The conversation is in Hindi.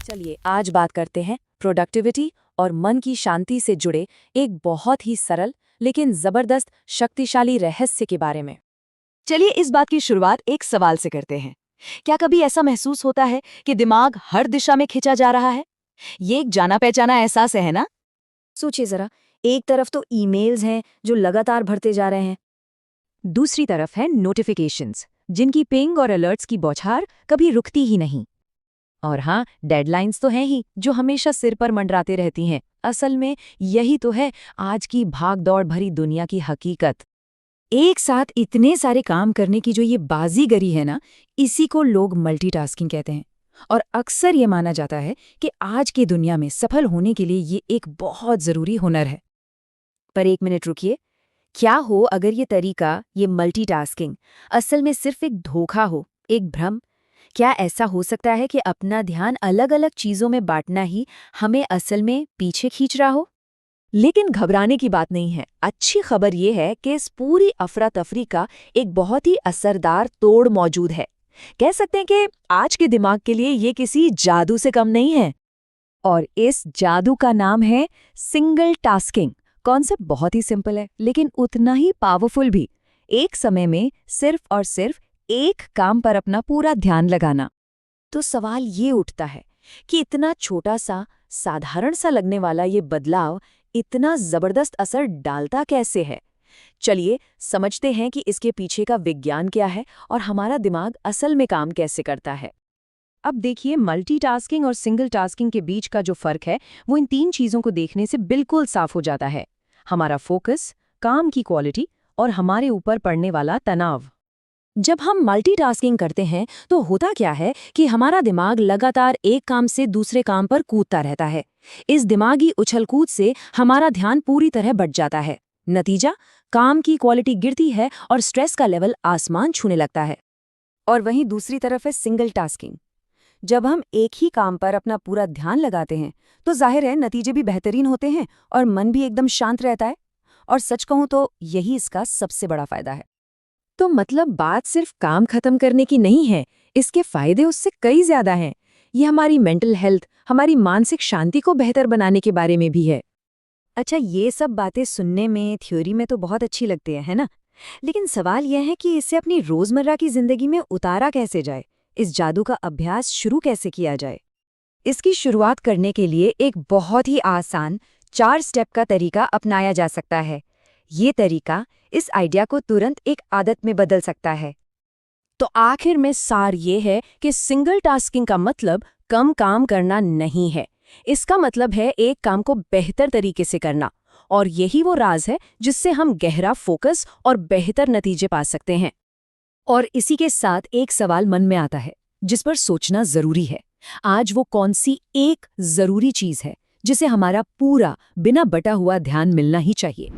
चलिए आज बात करते हैं प्रोडक्टिविटी और मन की शांति से जुड़े एक बहुत ही सरल लेकिन जबरदस्त शक्तिशाली रहस्य के बारे में। चलिए इस बात की शुरुआत एक सवाल से करते हैं। क्या कभी ऐसा महसूस होता है कि दिमाग हर दिशा में खिंचा जा रहा है? ये एक जाना पहचाना एहसास है ना? सोचिए जरा, एक तरफ तो ईमेल्स हैं जो लगातार भरते जा रहे हैं, दूसरी तरफ है नोटिफिकेशंस जिनकी पिंग और अलर्ट्स की बौछार कभी रुकती ही नहीं। और हाँ, डेडलाइंस तो हैं ही जो हमेशा सिर पर मंडराते रहती हैं। असल में यही तो है आज की भाग-दौड़ भरी दुनिया की हकीकत। एक साथ इतने सारे काम करने की जो ये बाजीगरी है ना, इसी को लोग मल्टीटास्किंग कहते हैं। और अक्सर ये माना जाता है कि आज की दुनिया में सफल होने के लिए ये एक बहुत ज़रूरी हुनर है। पर एक मिनट रुकिए, क्या हो अगर ये तरीका, ये मल्टीटास्किंग असल में सिर्फ एक धोखा हो, एक भ्रम? क्या ऐसा हो सकता है कि अपना ध्यान अलग-अलग चीजों में बांटना ही हमें असल में पीछे खींच रहा हो? लेकिन घबराने की बात नहीं है। अच्छी खबर ये है कि इस पूरी अफरा तफरी का एक बहुत ही असरदार तोड़ मौजूद है। कह सकते हैं कि आज के दिमाग के लिए ये किसी जादू से कम नहीं है। और इस जादू का नाम है सिंगल टास्किंग। कॉन्सेप्ट बहुत ही सिंपल है लेकिन उतना ही पावरफुल भी। एक समय में सिर्फ और सिर्फ एक काम पर अपना पूरा ध्यान लगाना। तो सवाल ये उठता है कि इतना छोटा सा, साधारण सा लगने वाला ये बदलाव इतना जबरदस्त असर डालता कैसे है? चलिए समझते हैं कि इसके पीछे का विज्ञान क्या है और हमारा दिमाग असल में काम कैसे करता है। अब देखिए, मल्टीटास्किंग और सिंगल टास्किंग के बीच का जो फर्क है वो इन तीन चीजों को देखने से बिल्कुल साफ हो जाता है। हमारा फोकस, काम की क्वालिटी और हमारे ऊपर पड़ने वाला तनाव। जब हम मल्टीटास्किंग करते हैं तो होता क्या है कि हमारा दिमाग लगातार एक काम से दूसरे काम पर कूदता रहता है। इस दिमागी उछलकूद से हमारा ध्यान पूरी तरह बट जाता है। नतीजा, काम की क्वालिटी गिरती है और स्ट्रेस का लेवल आसमान छूने लगता है। और वहीं दूसरी तरफ है सिंगल टास्किंग। जब हम एक ही काम पर अपना पूरा ध्यान लगाते हैं तो जाहिर है नतीजे भी बेहतरीन होते हैं और मन भी एकदम शांत रहता है। और सच कहूं तो यही इसका सबसे बड़ा फायदा है। तो मतलब बात सिर्फ काम खत्म करने की नहीं है, इसके फायदे उससे कई ज्यादा हैं। ये हमारी मेंटल हेल्थ, हमारी मानसिक शांति को बेहतर बनाने के बारे में भी है। अच्छा, ये सब बातें सुनने में, थ्योरी में तो बहुत अच्छी लगती है ना? लेकिन सवाल यह है कि इसे अपनी रोजमर्रा की जिंदगी में उतारा कैसे जाए? इस जादू का अभ्यास शुरू कैसे किया जाए? इसकी शुरुआत करने के लिए एक बहुत ही आसान 4 स्टेप का तरीका अपनाया जा सकता है। ये तरीका इस आइडिया को तुरंत एक आदत में बदल सकता है। तो आखिर में सार ये है कि सिंगल टास्किंग का मतलब कम काम करना नहीं है। इसका मतलब है एक काम को बेहतर तरीके से करना। और यही वो राज है जिससे हम गहरा फोकस और बेहतर नतीजे पा सकते हैं। और इसी के साथ एक सवाल मन में आता है जिस पर सोचना जरूरी है। आज वो कौन सी एक जरूरी चीज है जिसे हमारा पूरा बिना बटा हुआ ध्यान मिलना ही चाहिए?